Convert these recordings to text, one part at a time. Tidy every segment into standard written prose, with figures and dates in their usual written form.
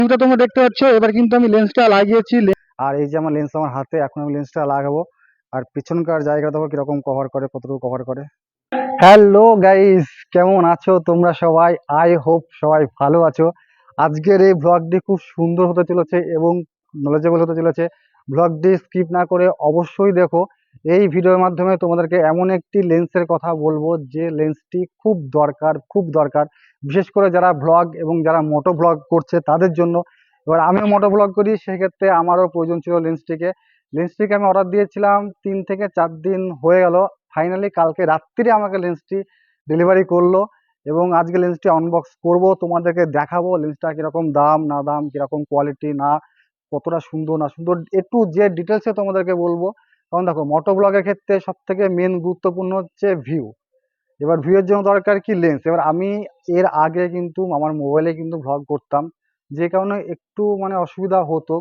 লেন্সটা তোমরা দেখতে পাচ্ছ। এবার কিন্তু আমি লেন্সটা লাগিয়েছি, আর এই যে আমার লেন্স আমার হাতে, এখন আমি লেন্সটা লাগাবো। আর পিছনকার জায়গা দেখো কিরকম কভার করে, কতটুকু কভার করে। হ্যালো গাইস, কেমন আছো তোমরা সবাই? আই হোপ সবাই ভালো আছো। আজকের এই ব্লগটি খুব সুন্দর হতে চলেছে এবং নলেজেবল হতে চলেছে। ব্লগটি স্কিপ না করে অবশ্যই দেখো। এই ভিডিওর মাধ্যমে তোমাদেরকে এমন একটি লেন্সের কথা বলবো যে লেন্সটি খুব দরকার, খুব দরকার, বিশেষ করে যারা ব্লগ এবং যারা মোটো ব্লগ করছে তাদের জন্য। এবার আমিও মোটো ব্লগ করি, সেক্ষেত্রে আমারও প্রয়োজন ছিল লেন্সটিকে আমি অর্ডার দিয়েছিলাম 3 থেকে 4 দিন হয়ে গেল। ফাইনালি কালকে রাত্রিরে আমাকে লেন্সটি ডেলিভারি করলো এবং আজকে লেন্সটি আনবক্স করব, তোমাদেরকে দেখাবো লেন্সটা কিরকম দাম না দাম, কিরকম কোয়ালিটি না, কতটা সুন্দর না সুন্দর, একটু যে ডিটেলসে তোমাদেরকে বলবো। কারণ দেখো, মোটো ব্লগের ক্ষেত্রে সব থেকে মেন গুরুত্বপূর্ণ হচ্ছে ভিউ। এবার ভিউয়ের জন্য দরকার কি লেন্স। এবার আমি এর আগে কিন্তু আমার মোবাইলে কিন্তু ব্লগ করতাম, যে কারণে একটু মানে অসুবিধা হতো।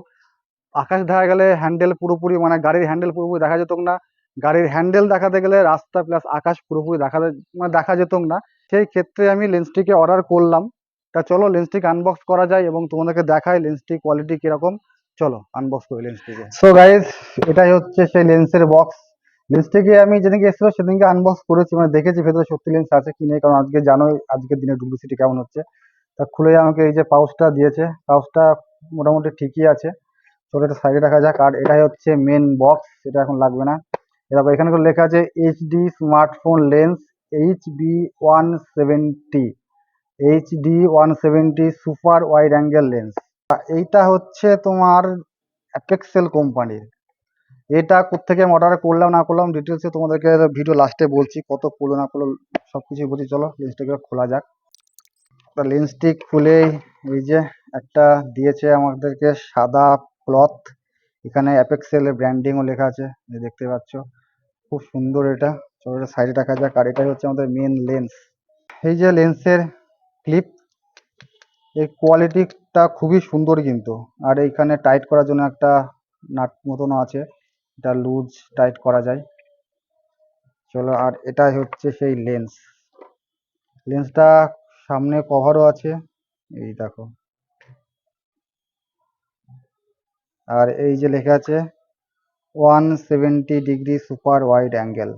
আকাশ দেখা গেলে হ্যান্ডেল পুরোপুরি, মানে গাড়ির হ্যান্ডেল পুরোপুরি দেখা যেত না। গাড়ির হ্যান্ডেল দেখাতে গেলে রাস্তা প্লাস আকাশ পুরোপুরি মানে দেখা যেত না। সেই ক্ষেত্রে আমি লেন্সটিকে অর্ডার করলাম। তা চলো লেন্সটিকে আনবক্স করা যায় এবং তোমাদেরকে দেখাই লেন্সটি কোয়ালিটি কিরকম। চলো আনবক্স করি লেন্সটিকে। সো গাইস, এটাই হচ্ছে সেই লেন্সের বক্স। লেন্সটিকে আমি যেদিনকে এসেছিল সেদিনকে আনবক্স করেছি, মানে দেখেছি ভেতরে সত্যি লেন্স আছে কি নেই, কারণ আজকে জানোই আজকের দিনে ডুপ্লিসিটি কেমন হচ্ছে। তা খুলে আমাকে এই যে পাউচটা দিয়েছে, পাউচটা মোটামুটি ঠিকই আছে। চলো এটা সাইডে রাখা যাক। আর এটাই হচ্ছে মেন বক্স, এটা এখন লাগবে না। এরপর এখানে করে লেখা আছে HD smartphone lens HB170, HD170 super wide angle lens. এইটা হচ্ছে তোমার অ্যাপেক্সেল কোম্পানির। এটা কোত্থেকে আমি অর্ডার করলাম না করলাম ডিটেলসে তোমাদেরকে ভিডিও লাস্টে বলছি, কত পড়লো না পড়লো সব কিছুই বলছি। চলো লেন্সটাকে খোলা যাক। লেন্সটি খুলেই এই যে একটা দিয়েছে আমাদেরকে সাদা ক্লথ, এখানে অ্যাপেক্সেলের ব্র্যান্ডিংও লেখা আছে, দেখতে পাচ্ছ। খুব সুন্দর এটা। চলো এটা সাইডে রাখা যাক। আর এটাই হচ্ছে আমাদের মেন লেন্স। এই যে লেন্সের ক্লিপ, এই কোয়ালিটিটা খুবই সুন্দর কিন্তু। আর এইখানে টাইট করার জন্য একটা নাট মতনও আছে, এটা লুজ টাইট করা যায়। চলো, আর এটাই হচ্ছে সেই লেন্স। লেন্সটা সামনে কভারও আছে, এই দেখো। আর এই যে লেখা আছে 170 ডিগ্রি সুপার ওয়াইড অ্যাঙ্গেল।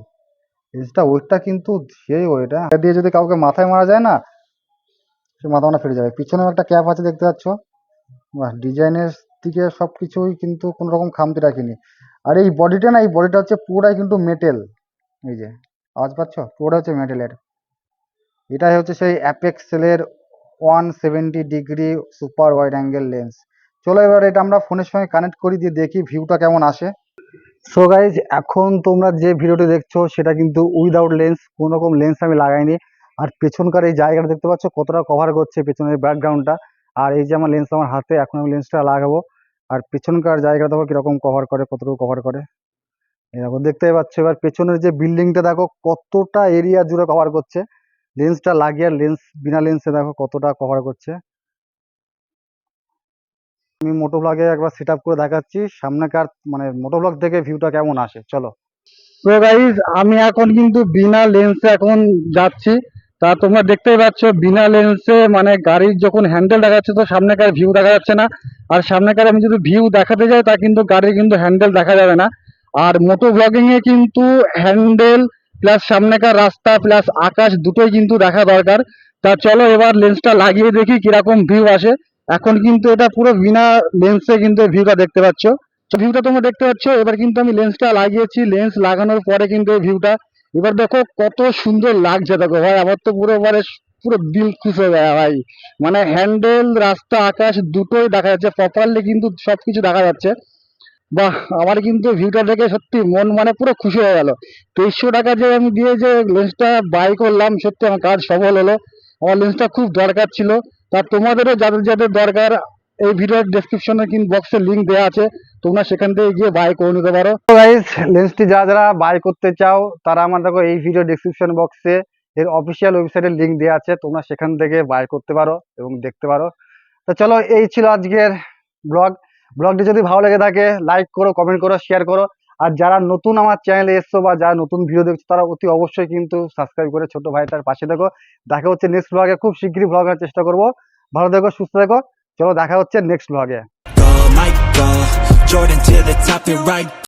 লেন্সটা ওয়েটটা কিন্তু সেই ওয়েট, এটা দিয়ে যদি কাউকে মাথায় মারা যায় না, সে মাথা মারা ফেটে যাবে। পিছনেও একটা ক্যাপ আছে দেখতে পাচ্ছ। বাহ, ডিজাইনের দিকে সব কিছুই কিন্তু কোনো রকম খামতি রাখিনি। আর এই বডিটা না, এই বডিটা হচ্ছে পুরোটাই কিন্তু মেটেল। এই যে আওয়াজ পাচ্ছ, পুরোটা হচ্ছে মেটেলের। এটাই হচ্ছে সেই অ্যাপেক্সেলের 170 degree super wide angle lens. চলো এবার এটা আমরা ফোনের সঙ্গে কানেক্ট করি, দিয়ে দেখি ভিউটা কেমন আসে। সো গাইজ, এখন তোমরা যে ভিডিওটি দেখছো সেটা কিন্তু উইদাউট লেন্স, কোনো রকম লেন্স আমি লাগাইনি। আর পেছনকার এই জায়গাটা দেখতে পাচ্ছ কতটা কভার করছে পেছনের ব্যাকগ্রাউন্ডটা। আর এই যে আমার লেন্স আমার হাতে, এখন আমি লেন্সটা লাগাবো। আর পেছনকার জায়গাটা দেখো কিরকম কভার করে, কতটুকু কভার করে। এই দেখো, দেখতেই পাচ্ছ। এবার পেছনের যে বিল্ডিংটা দেখো কতটা এরিয়া জুড়ে কভার করছে। লেন্সটা লাগিয়ে আর লেন্স বিনা লেন্সে দেখো কতটা কভার করছে। আমি মোটো ব্লগে একবার সেট আপ করে দেখাচ্ছি সামনেকার, মানে মোটো ব্লগ থেকে ভিউটা কেমন আসে। চলো। তো গাইজ, আমি এখন কিন্তু বিনা লেন্সে এখন যাচ্ছি। তা তোমরা দেখতেই পাচ্ছ বিনা লেন্সে মানে গাড়ির যখন হ্যান্ডেল দেখা যাচ্ছে তো সামনেকার ভিউ দেখা যাচ্ছে না। আর সামনেকার আমি যদি ভিউ দেখাতে যাই তা কিন্তু গাড়ির কিন্তু হ্যান্ডেল দেখা যাবে না। আর মোটো ব্লগিং এ কিন্তু হ্যান্ডেল প্লাস সামনেকার রাস্তা প্লাস আকাশ দুটোই কিন্তু দেখা দরকার। তা চলো এবার লেন্সটা লাগিয়ে দেখি কিরকম ভিউ আসে। এখন কিন্তু এটা পুরো বিনা লেন্সে কিন্তু ভিউটা দেখতে পাচ্ছ। তো ভিউটা তোমরা দেখতে পাচ্ছ। এবার কিন্তু আমি লেন্সটা লাগিয়েছি, লেন্স লাগানোর পরে কিন্তু এই ভিউটা এবার দেখো কত সুন্দর লাগছে। দেখো ভাই, আমার তো পুরো মানে পুরো দিল খুশ হয়ে যায় ভাই। মানে হ্যান্ডেল রাস্তা আকাশ দুটোই দেখা যাচ্ছে প্রপারলি, কিন্তু সবকিছু দেখা যাচ্ছে। বাহ, আমার কিন্তু ভিউটা দেখে সত্যি মন মানে পুরো খুশি হয়ে গেল। 2300 টাকা যে আমি দিয়ে যে লেন্সটা বাই করলাম, সত্যি আমার কাজ সফল হলো। আমার লেন্সটা খুব দরকার ছিল। তা তোমাদেরও যাদের যাদের দরকার, এই ভিডিওর ডেসক্রিপশনে কিন্তু বক্সে লিঙ্ক দেওয়া আছে, তোমরা সেখান থেকে গিয়ে বাই করে নিতে পারো। তো গাইস, লেন্সটি যারা যারা বাই করতে চাও তারা আমার দেখো এই ভিডিও ডেসক্রিপশন বক্সে এর অফিসিয়াল ওয়েবসাইটের লিঙ্ক দেওয়া আছে, তোমরা সেখান থেকে বাই করতে পারো এবং দেখতে পারো। তো চলো, এই ছিল আজকের ব্লগ। ব্লগটি যদি ভালো লেগে থাকে লাইক করো, কমেন্ট করো, শেয়ার করো। আর যারা নতুন আমার চ্যানেলে এসছো বা যারা নতুন ভিডিও দেখছো তারা অতি অবশ্যই কিন্তু সাবস্ক্রাইব করে ছোট ভাইটার পাশে দেখো। দেখা হচ্ছে নেক্সট ব্লগে, খুব শিগগিরই ব্লগ আনার চেষ্টা করবো। ভালো থেকো, সুস্থ থেকো। চলো দেখা হচ্ছে নেক্সট ব্লগে। Michael Jordan to the top and right